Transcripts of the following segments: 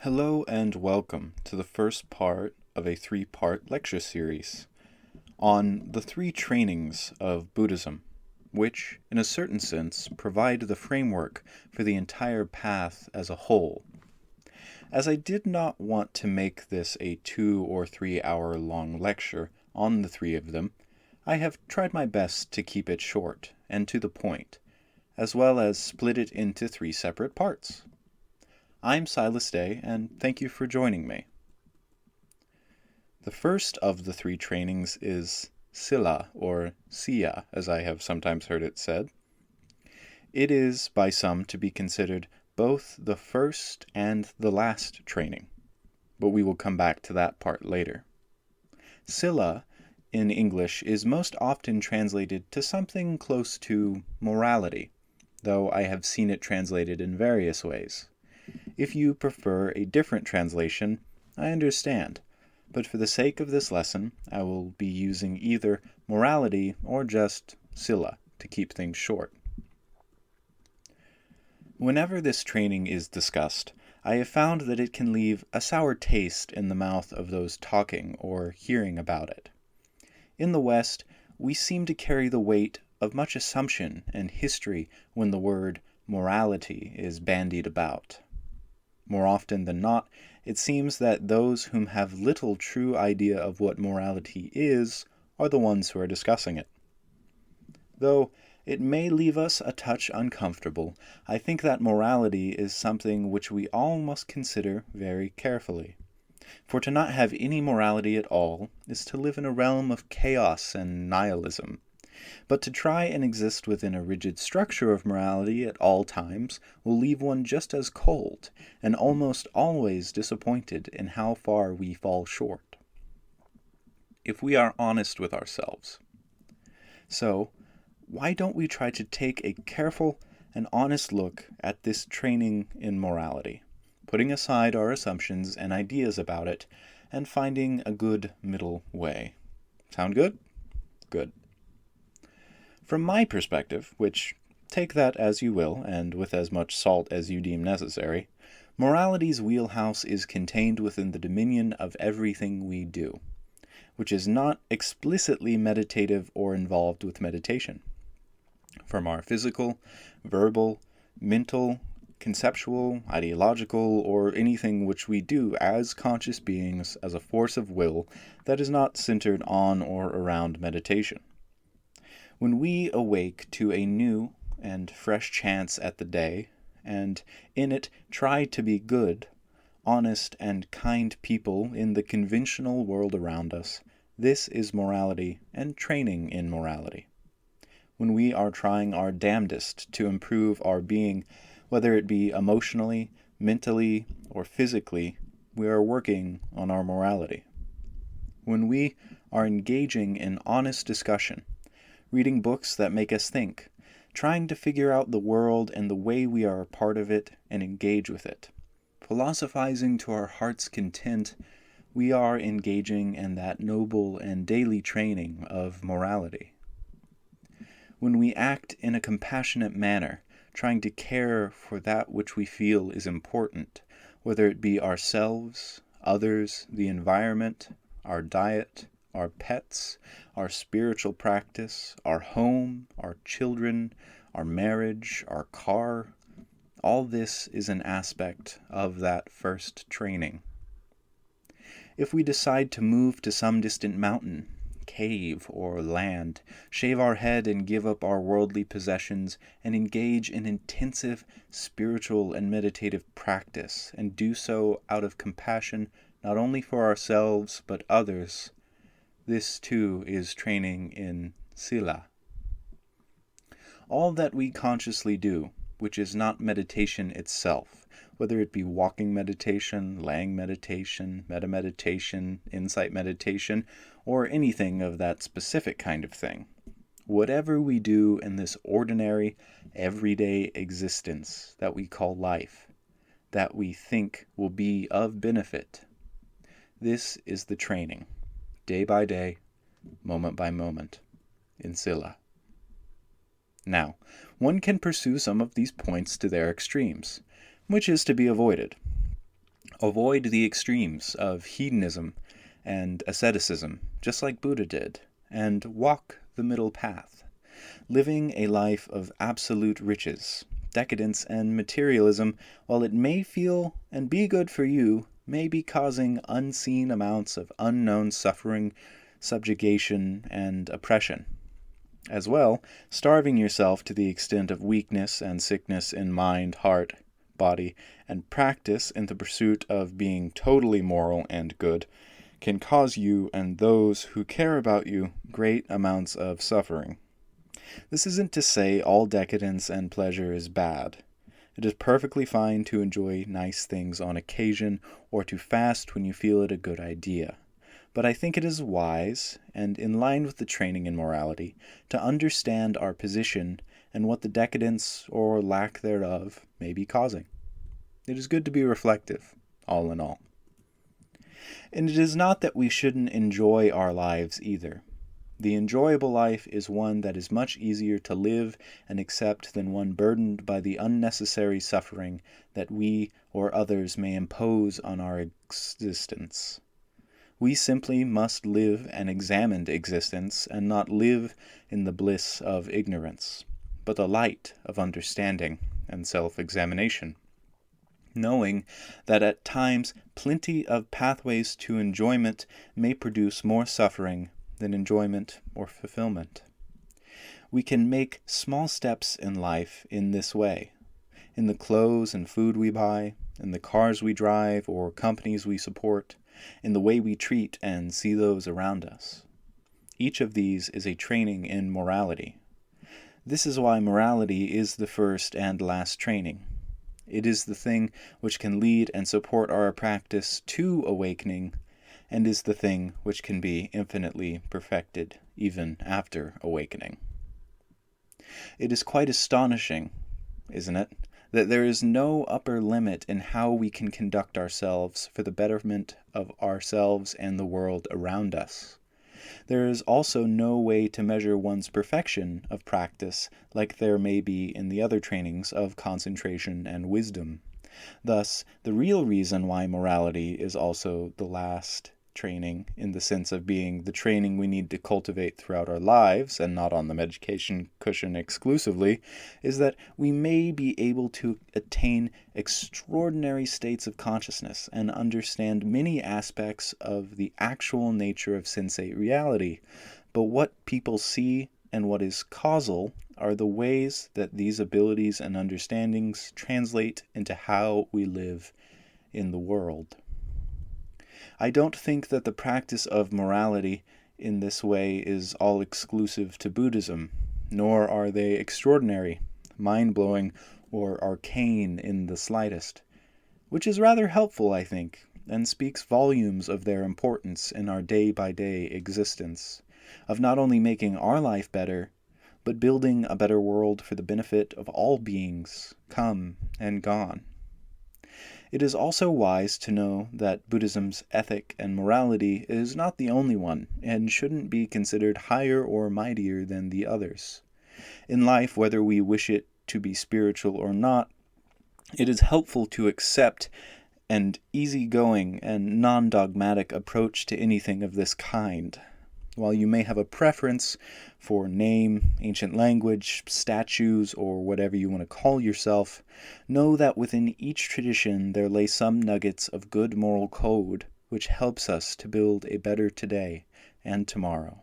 Hello and welcome to the first part of a three-part lecture series on the three trainings of Buddhism, which, in a certain sense, provide the framework for the entire path as a whole. As I did not want to make this a 2 or 3 hour long lecture on the three of them, I have tried my best to keep it short and to the point, as well as split it into 3 separate parts. I'm Sila and thank you for joining me. The first of the 3 trainings is Sila, or Sia, as I have sometimes heard it said. It is by some to be considered both the first and the last training, but we will come back to that part later. Sila, in English, is most often translated to something close to morality, though I have seen it translated in various ways. If you prefer a different translation, I understand, but for the sake of this lesson, I will be using either morality or just Sila to keep things short. Whenever this training is discussed, I have found that it can leave a sour taste in the mouth of those talking or hearing about it. In the West, we seem to carry the weight of much assumption and history when the word morality is bandied about. More often than not, it seems that those whom have little true idea of what morality is are the ones who are discussing it. Though it may leave us a touch uncomfortable, I think that morality is something which we all must consider very carefully. For to not have any morality at all is to live in a realm of chaos and nihilism. But to try and exist within a rigid structure of morality at all times will leave one just as cold and almost always disappointed in how far we fall short, if we are honest with ourselves. So, why don't we try to take a careful and honest look at this training in morality, putting aside our assumptions and ideas about it, and finding a good middle way? Sound good? Good. From my perspective, which take that as you will, and with as much salt as you deem necessary, morality's wheelhouse is contained within the dominion of everything we do, which is not explicitly meditative or involved with meditation. From our physical, verbal, mental, conceptual, ideological, or anything which we do as conscious beings as a force of will that is not centered on or around meditation. When we awake to a new and fresh chance at the day, and in it try to be good, honest, and kind people in the conventional world around us, this is morality and training in morality. When we are trying our damnedest to improve our being, whether it be emotionally, mentally, or physically, we are working on our morality. When we are engaging in honest discussion, reading books that make us think, trying to figure out the world and the way we are a part of it and engage with it, philosophizing to our heart's content, we are engaging in that noble and daily training of morality. When we act in a compassionate manner, trying to care for that which we feel is important, whether it be ourselves, others, the environment, our diet, our pets, our spiritual practice, our home, our children, our marriage, our car, all this is an aspect of that first training. If we decide to move to some distant mountain, cave, or land, shave our head and give up our worldly possessions, and engage in intensive spiritual and meditative practice, and do so out of compassion not only for ourselves but others, this too is training in Sila. All that we consciously do, which is not meditation itself, whether it be walking meditation, laying meditation, meta-meditation, insight meditation, or anything of that specific kind of thing, whatever we do in this ordinary, everyday existence that we call life, that we think will be of benefit, this is the training, day by day, moment by moment, in Sila. Now, one can pursue some of these points to their extremes, which is to be avoided. Avoid the extremes of hedonism and asceticism, just like Buddha did, and walk the middle path, living a life of absolute riches. Decadence and materialism, while it may feel and be good for you, may be causing unseen amounts of unknown suffering, subjugation, and oppression. As well, starving yourself to the extent of weakness and sickness in mind, heart, body, and practice in the pursuit of being totally moral and good can cause you and those who care about you great amounts of suffering. This isn't to say all decadence and pleasure is bad. It is perfectly fine to enjoy nice things on occasion or to fast when you feel it a good idea. But I think it is wise, and in line with the training in morality, to understand our position and what the decadence or lack thereof may be causing. It is good to be reflective, all in all. And it is not that we shouldn't enjoy our lives either. The enjoyable life is one that is much easier to live and accept than one burdened by the unnecessary suffering that we or others may impose on our existence. We simply must live an examined existence and not live in the bliss of ignorance, but the light of understanding and self-examination, knowing that at times plenty of pathways to enjoyment may produce more suffering than enjoyment or fulfillment. We can make small steps in life in this way, in the clothes and food we buy, in the cars we drive or companies we support, in the way we treat and see those around us. Each of these is a training in morality. This is why morality is the first and last training. It is the thing which can lead and support our practice to awakening, and is the thing which can be infinitely perfected even after awakening. It is quite astonishing, isn't it, that there is no upper limit in how we can conduct ourselves for the betterment of ourselves and the world around us. There is also no way to measure one's perfection of practice like there may be in the other trainings of concentration and wisdom. Thus, the real reason why morality is also the last training, in the sense of being the training we need to cultivate throughout our lives and not on the medication cushion exclusively, is that we may be able to attain extraordinary states of consciousness and understand many aspects of the actual nature of sensate reality. But what people see and what is causal are the ways that these abilities and understandings translate into how we live in the world. I don't think that the practice of morality in this way is all exclusive to Buddhism, nor are they extraordinary, mind-blowing, or arcane in the slightest, which is rather helpful, I think, and speaks volumes of their importance in our day-by-day existence, of not only making our life better, but building a better world for the benefit of all beings, come and gone. It is also wise to know that Buddhism's ethic and morality is not the only one, and shouldn't be considered higher or mightier than the others. In life, whether we wish it to be spiritual or not, it is helpful to accept an easygoing and non-dogmatic approach to anything of this kind. While you may have a preference for name, ancient language, statues, or whatever you want to call yourself, know that within each tradition there lay some nuggets of good moral code which helps us to build a better today and tomorrow.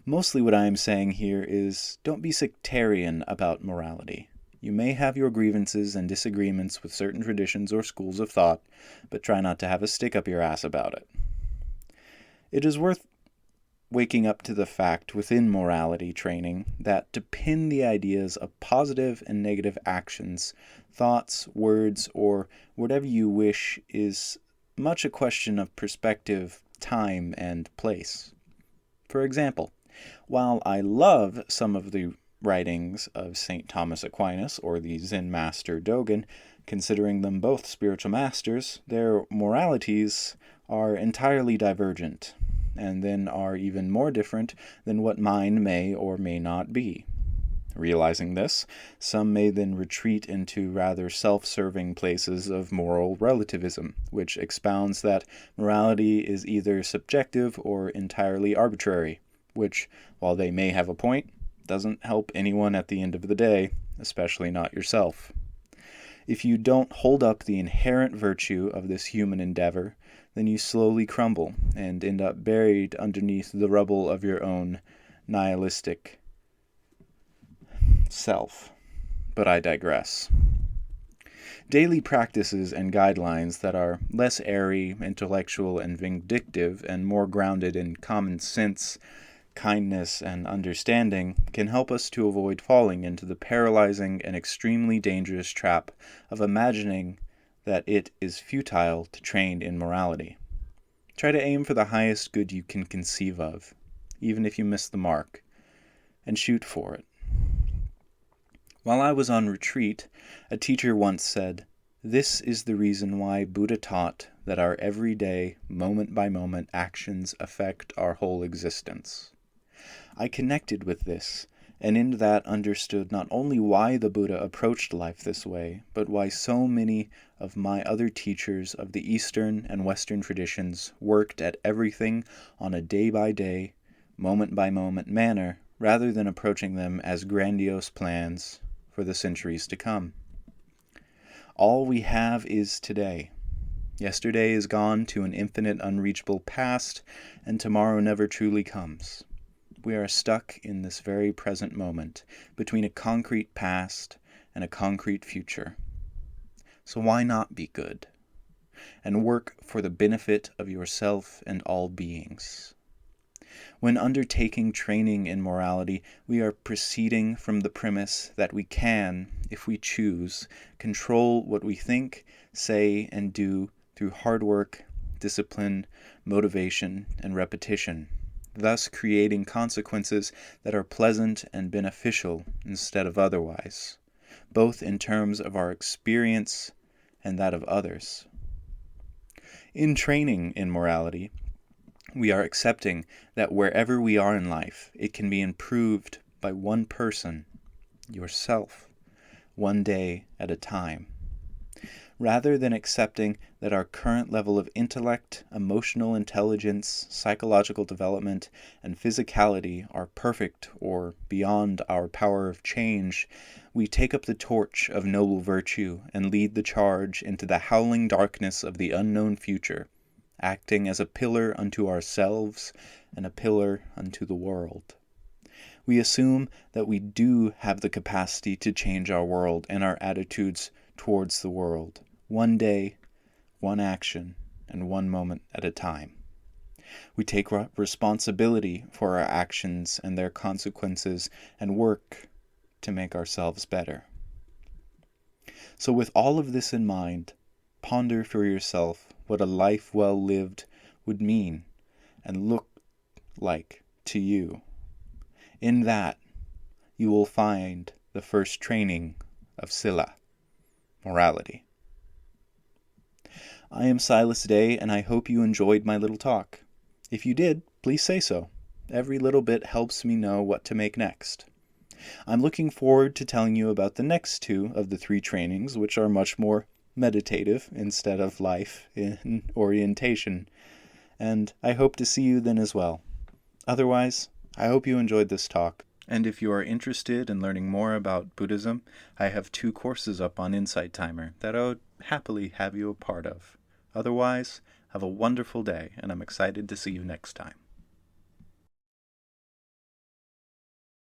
Mostly what I am saying here is don't be sectarian about morality. You may have your grievances and disagreements with certain traditions or schools of thought, but try not to have a stick up your ass about it. It is worth waking up to the fact within morality training that to pin the ideas of positive and negative actions, thoughts, words, or whatever you wish is much a question of perspective, time, and place. For example, while I love some of the writings of St. Thomas Aquinas or the Zen master Dogen, considering them both spiritual masters, their moralities are entirely divergent, and then are even more different than what mine may or may not be. Realizing this, some may then retreat into rather self-serving places of moral relativism, which expounds that morality is either subjective or entirely arbitrary, which, while they may have a point, doesn't help anyone at the end of the day, especially not yourself. If you don't hold up the inherent virtue of this human endeavor, then you slowly crumble and end up buried underneath the rubble of your own nihilistic self. But I digress. Daily practices and guidelines that are less airy, intellectual, and vindictive, and more grounded in common sense, kindness, and understanding can help us to avoid falling into the paralyzing and extremely dangerous trap of imagining that it is futile to train in morality. Try to aim for the highest good you can conceive of, even if you miss the mark, and shoot for it. While I was on retreat, a teacher once said, "This is the reason why Buddha taught that our everyday, moment-by-moment actions affect our whole existence." I connected with this, and in that understood not only why the Buddha approached life this way, but why so many of my other teachers of the Eastern and Western traditions worked at everything on a day-by-day, moment-by-moment manner, rather than approaching them as grandiose plans for the centuries to come. All we have is today. Yesterday is gone to an infinite unreachable past, and tomorrow never truly comes. We are stuck in this very present moment, between a concrete past and a concrete future. So why not be good, and work for the benefit of yourself and all beings? When undertaking training in morality, we are proceeding from the premise that we can, if we choose, control what we think, say, and do through hard work, discipline, motivation, and repetition, thus creating consequences that are pleasant and beneficial instead of otherwise, both in terms of our experience and that of others. In training in morality, we are accepting that wherever we are in life, it can be improved by one person, yourself, one day at a time. Rather than accepting that our current level of intellect, emotional intelligence, psychological development, and physicality are perfect or beyond our power of change, we take up the torch of noble virtue and lead the charge into the howling darkness of the unknown future, acting as a pillar unto ourselves and a pillar unto the world. We assume that we do have the capacity to change our world and our attitudes towards the world, one day, one action, and one moment at a time. We take responsibility for our actions and their consequences and work to make ourselves better. So with all of this in mind, ponder for yourself what a life well lived would mean and look like to you. In that, you will find the first training of Sila, morality. I am Silas Day, and I hope you enjoyed my little talk. If you did, please say so. Every little bit helps me know what to make next. I'm looking forward to telling you about the next two of the 3 trainings, which are much more meditative instead of life in orientation, and I hope to see you then as well. Otherwise, I hope you enjoyed this talk, and if you are interested in learning more about Buddhism, I have 2 courses up on Insight Timer that I would happily have you a part of. Otherwise, have a wonderful day, and I'm excited to see you next time.